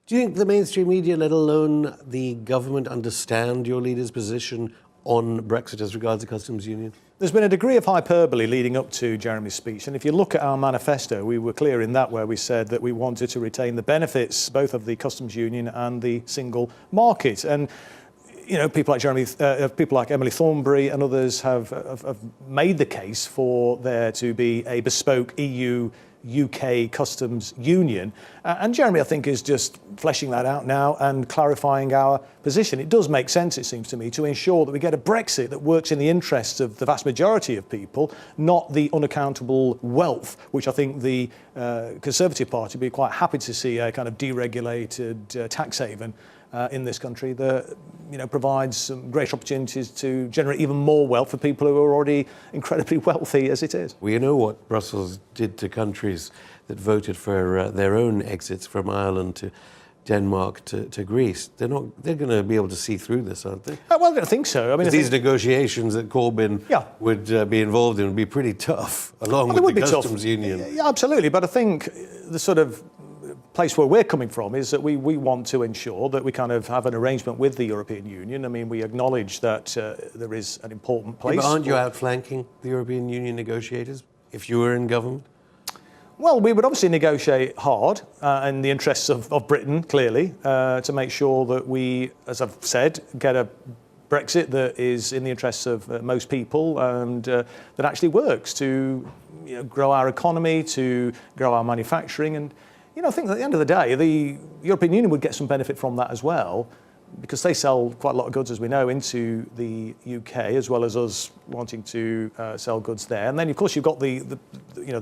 Do you think the mainstream media, let alone the government, understand your leader's position on Brexit as regards the customs union? There's been a degree of hyperbole leading up to Jeremy's speech, and if you look at our manifesto, we were clear in that where we said that we wanted to retain the benefits both of the customs union and the single market. And you know, people like Emily Thornberry and others have made the case for there to be a bespoke EU-UK customs union. And Jeremy, I think, is just fleshing that out now and clarifying our position. It does make sense, it seems to me, to ensure that we get a Brexit that works in the interests of the vast majority of people, not the unaccountable wealth, which I think the Conservative Party would be quite happy to see a kind of deregulated tax haven in this country that provides some great opportunities to generate even more wealth for people who are already incredibly wealthy as it is. Well, you know what Brussels did to countries that voted for their own exits from Ireland to Denmark to Greece. They're going to be able to see through this, aren't they? Well, I don't think so. I mean, these negotiations that Corbyn would be involved in would be pretty tough, along with the customs union. Yeah, absolutely. But I think the sort of place where we're coming from is that we want to ensure that we kind of have an arrangement with the European Union. I mean, we acknowledge that there is an important place. But aren't you outflanking the European Union negotiators if you were in government? Well, we would obviously negotiate hard in the interests of Britain, clearly, to make sure that we, as I've said, get a Brexit that is in the interests of most people and that actually works to grow our economy, to grow our manufacturing. And I think at the end of the day, the European Union would get some benefit from that as well, because they sell quite a lot of goods, as we know, into the UK, as well as us wanting to sell goods there. And then, of course, you've got the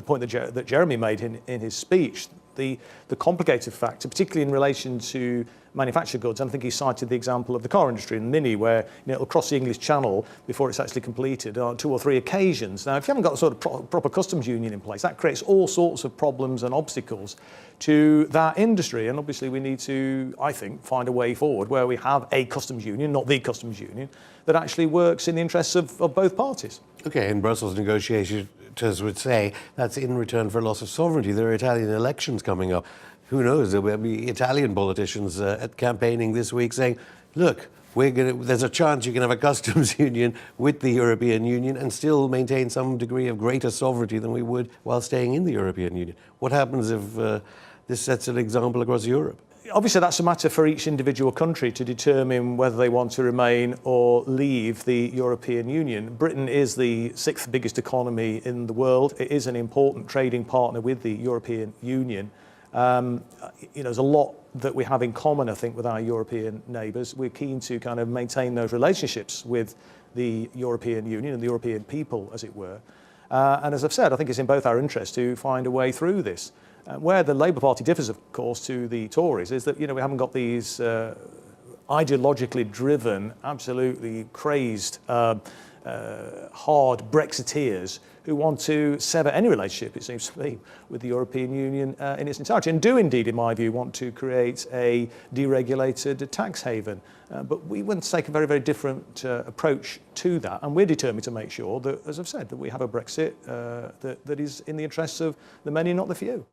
point that Jeremy made in his speech, the complicated factor, particularly in relation to manufactured goods. And I think he cited the example of the car industry in Mini, where it'll cross the English Channel before it's actually completed on 2 or 3 occasions. Now, if you haven't got a sort of proper customs union in place, that creates all sorts of problems and obstacles to that industry. And obviously, we need to, I think, find a way forward where we have a customs union, not the customs union, that actually works in the interests of both parties. Okay, in Brussels negotiators would say that's in return for loss of sovereignty. There are Italian elections coming up. Who knows? There will be Italian politicians campaigning this week saying, look, there's a chance you can have a customs union with the European Union and still maintain some degree of greater sovereignty than we would while staying in the European Union. What happens if this sets an example across Europe? Obviously, that's a matter for each individual country to determine whether they want to remain or leave the European Union. Britain is the 6th biggest economy in the world. It is an important trading partner with the European Union. There's a lot that we have in common, I think, with our European neighbours. We're keen to kind of maintain those relationships with the European Union and the European people, as it were. And as I've said, I think it's in both our interests to find a way through this. Where the Labour Party differs, of course, to the Tories is that, we haven't got these ideologically driven, absolutely crazed, hard Brexiteers who want to sever any relationship, it seems to me, with the European Union in its entirety, and do indeed, in my view, want to create a deregulated tax haven. But we want to take a very, very different approach to that, and we're determined to make sure that, as I've said, that we have a Brexit that is in the interests of the many, not the few.